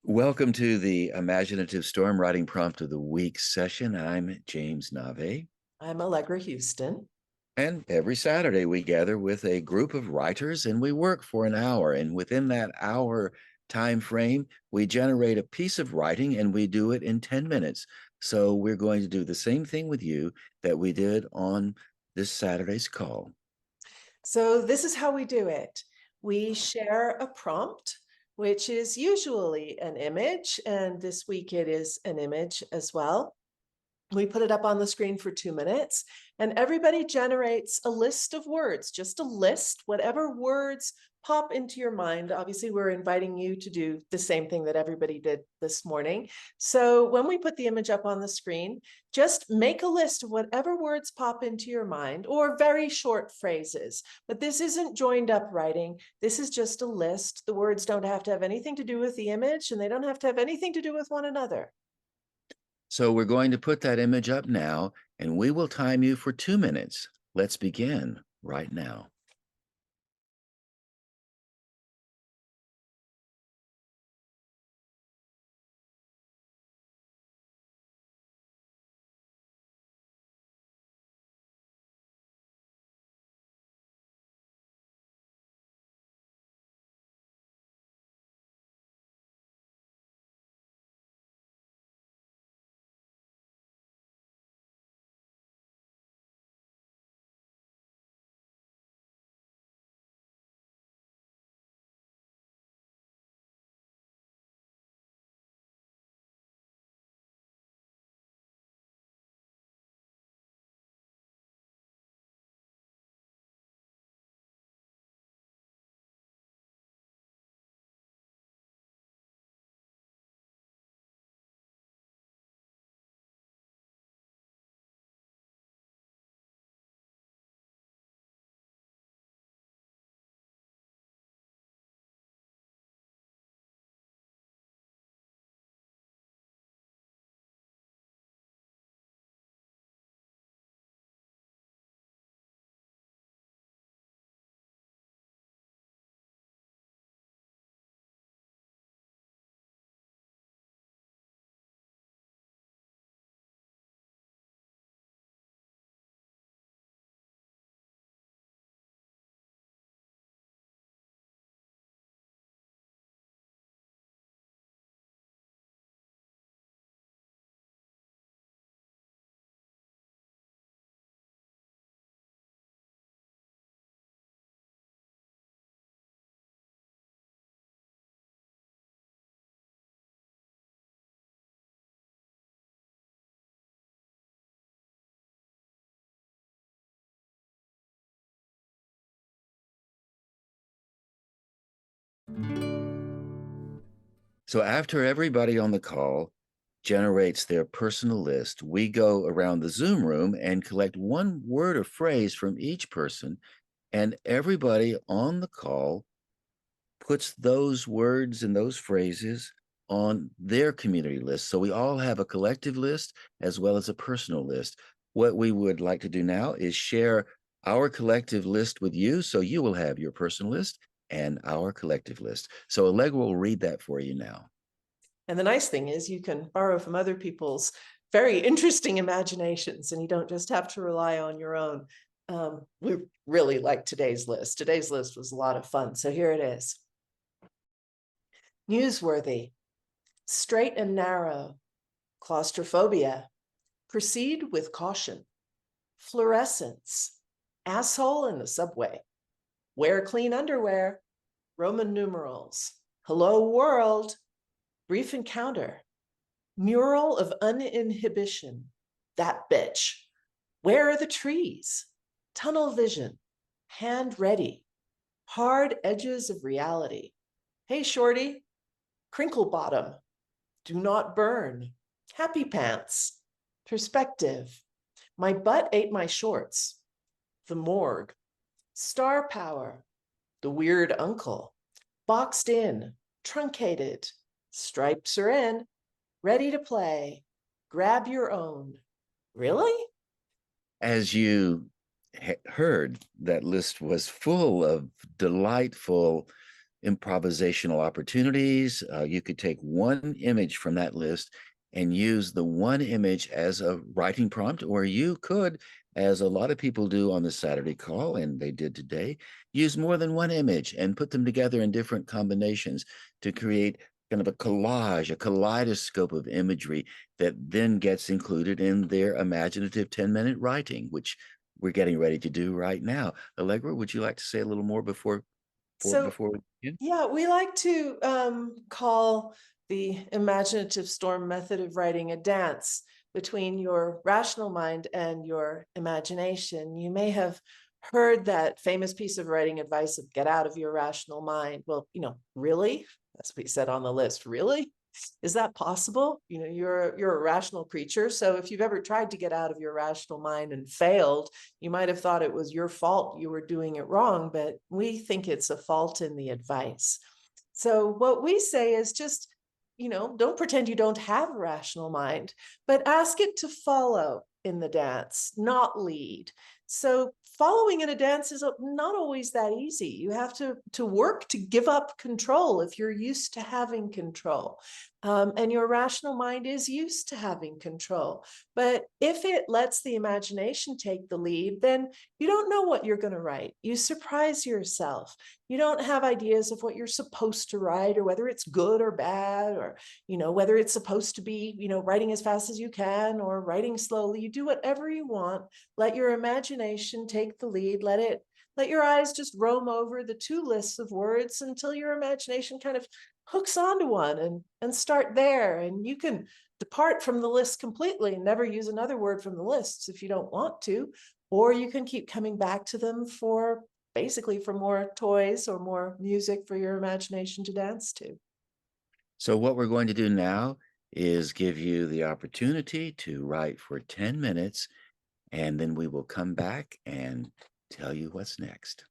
Welcome to the Imaginative Storm Writing Prompt of the Week session. I'm James Nave. I'm Allegra Houston. And every Saturday we gather with a group of writers and we work for an hour. And within that hour time frame, we generate a piece of writing and we do it in 10 minutes. So we're going to do the same thing with you that we did on this Saturday's call. So this is how we do it. We share a prompt, which is usually an image, and this week it is an image as well. We put it up on the screen for 2 minutes, and everybody generates a list of words, just a list, whatever words pop into your mind. Obviously, we're inviting you to do the same thing that everybody did this morning. So when we put the image up on the screen, just make a list of whatever words pop into your mind or very short phrases. But this isn't joined up writing. This is just a list. The words don't have to have anything to do with the image, and they don't have to have anything to do with one another. So we're going to put that image up now and we will time you for 2 minutes. Let's begin right now. So after everybody on the call generates their personal list, we go around the Zoom room and collect one word or phrase from each person, and everybody on the call puts those words and those phrases on their community list. So we all have a collective list as well as a personal list. What we would like to do now is share our collective list with you, so you will have your personal list and our collective list. So Allegra will read that for you now. And the nice thing is you can borrow from other people's very interesting imaginations, and you don't just have to rely on your own. We really like today's list. Today's list was a lot of fun. So here it is. Newsworthy, straight and narrow, claustrophobia, proceed with caution, fluorescence, asshole in the subway, wear clean underwear, Roman numerals, hello world, brief encounter, mural of uninhibition, that bitch, where are the trees, tunnel vision, hand ready, hard edges of reality, hey shorty, crinkle bottom, do not burn, happy pants, perspective, my butt ate my shorts, the morgue, star power, the weird uncle, boxed in, truncated, stripes are in, ready to play, grab your own. Really? As you heard, that list was full of delightful improvisational opportunities. You could take one image from that list and use the one image as a writing prompt, or you could, as a lot of people do on the Saturday call, and they did today, use more than one image and put them together in different combinations to create kind of a collage, a kaleidoscope of imagery that then gets included in their imaginative 10-minute writing, which we're getting ready to do right now. Allegra, would you like to say a little more So before we begin? yeah, we like to call the imaginative storm method of writing a dance between your rational mind and your imagination. You may have heard that famous piece of writing advice of get out of your rational mind. Well, really? That's what he said on the list. Really? Is that possible? You're a rational creature. So if you've ever tried to get out of your rational mind and failed, you might have thought it was your fault, you were doing it wrong, but we think it's a fault in the advice. So what we say is just, don't pretend you don't have a rational mind, but ask it to follow in the dance, not lead. So following in a dance is not always that easy. You have to work to give up control if you're used to having control. And your rational mind is used to having control. But if it lets the imagination take the lead, then you don't know what you're going to write. You surprise yourself. You don't have ideas of what you're supposed to write or whether it's good or bad or, whether it's supposed to be, writing as fast as you can or writing slowly. You do whatever you want. Let your imagination take the lead. Let your eyes just roam over the two lists of words until your imagination kind of hooks onto one and start there. And you can depart from the list completely and never use another word from the lists if you don't want to, or you can keep coming back to them for more toys or more music for your imagination to dance to. So what we're going to do now is give you the opportunity to write for 10 minutes, and then we will come back and tell you what's next.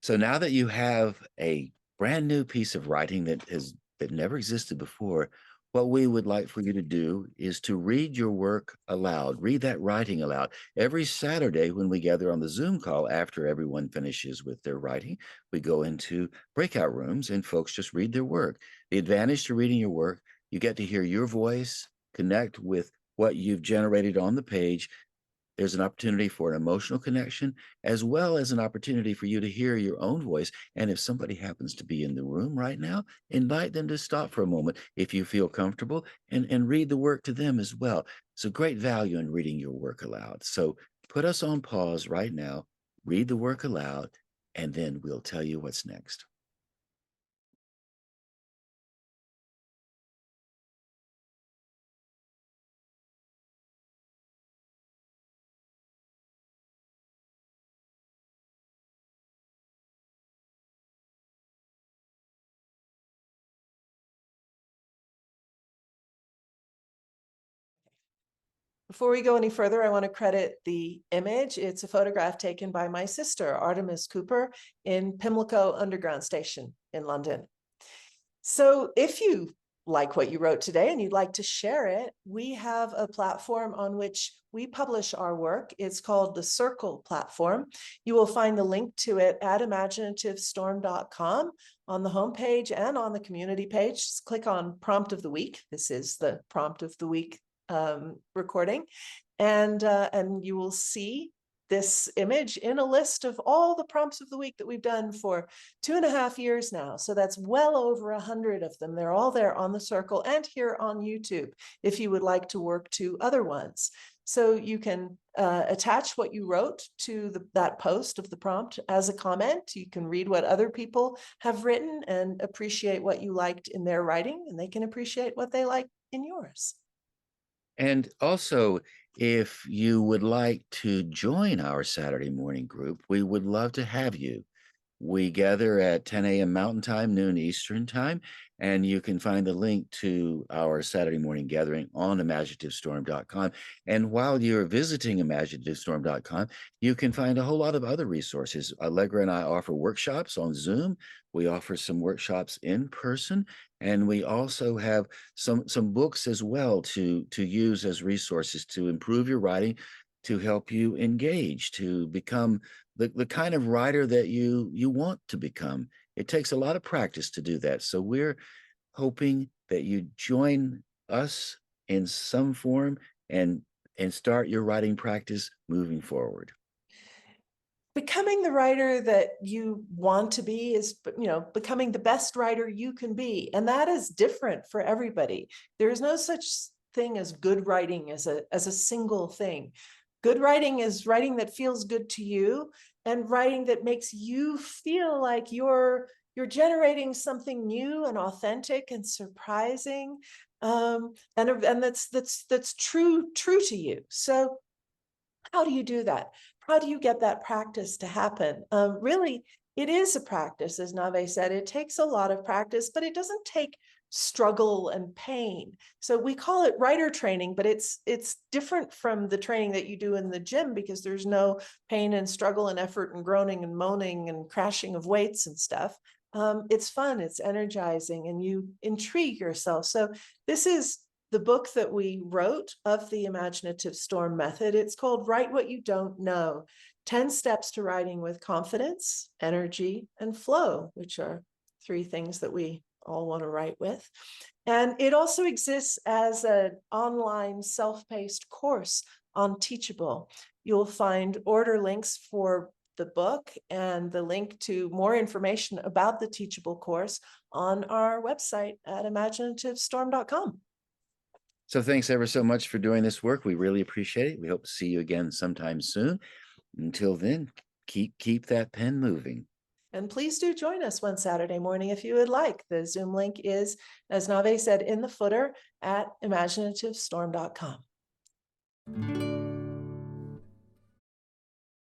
So now that you have a brand new piece of writing that never existed before, what we would like for you to do is to read your work aloud, read that writing aloud. Every Saturday when we gather on the Zoom call after everyone finishes with their writing, we go into breakout rooms and folks just read their work. The advantage to reading your work, you get to hear your voice, connect with what you've generated on the page. There's an opportunity for an emotional connection, as well as an opportunity for you to hear your own voice. And if somebody happens to be in the room right now, invite them to stop for a moment if you feel comfortable and read the work to them as well. It's a great value in reading your work aloud. So put us on pause right now, read the work aloud, and then we'll tell you what's next. Before we go any further, I want to credit the image. It's a photograph taken by my sister, Artemis Cooper, in Pimlico Underground Station in London. So if you like what you wrote today and you'd like to share it, we have a platform on which we publish our work. It's called the Circle platform. You will find the link to it at imaginativestorm.com on the homepage and on the community page. Just click on Prompt of the Week. This is the Prompt of the Week recording, and you will see this image in a list of all the prompts of the week that we've done for 2.5 years now. So that's well over 100 of them. They're all there on the Circle and here on YouTube if you would like to work to other ones. So you can attach what you wrote to that post of the prompt as a comment. You can read what other people have written and appreciate what you liked in their writing, and they can appreciate what they like in yours. And also, if you would like to join our Saturday morning group, we would love to have you. We gather at 10 a.m. Mountain Time, noon Eastern Time, and you can find the link to our Saturday morning gathering on imaginativestorm.com. And while you're visiting imaginativestorm.com, you can find a whole lot of other resources. Allegra and I offer workshops on Zoom. We offer some workshops in person, and we also have some books as well to use as resources to improve your writing, to help you engage, to become the kind of writer that you want to become. It takes a lot of practice to do that. So we're hoping that you join us in some form and start your writing practice moving forward. Becoming the writer that you want to be is, becoming the best writer you can be. And that is different for everybody. There is no such thing as good writing as a single thing. Good writing is writing that feels good to you and writing that makes you feel like you're generating something new and authentic and surprising, and that's true to you. So how do you do that? How do you get that practice to happen? Really, it is a practice, as Nave said. It takes a lot of practice, but it doesn't take struggle and pain. So we call it writer training, but it's different from the training that you do in the gym because there's no pain and struggle and effort and groaning and moaning and crashing of weights and stuff. It's fun, it's energizing, and you intrigue yourself. So this is the book that we wrote of the Imaginative Storm method. It's called Write What You Don't Know, 10 Steps to Writing with Confidence, Energy, and Flow, which are 3 things that we all want to write with. And it also exists as an online self-paced course on Teachable. You'll find order links for the book and the link to more information about the Teachable course on our website at imaginativestorm.com. So thanks ever so much for doing this work. We really appreciate it. We hope to see you again sometime soon. Until then, keep that pen moving. And please do join us one Saturday morning if you would like. The Zoom link is, as Nave said, in the footer at imaginativestorm.com.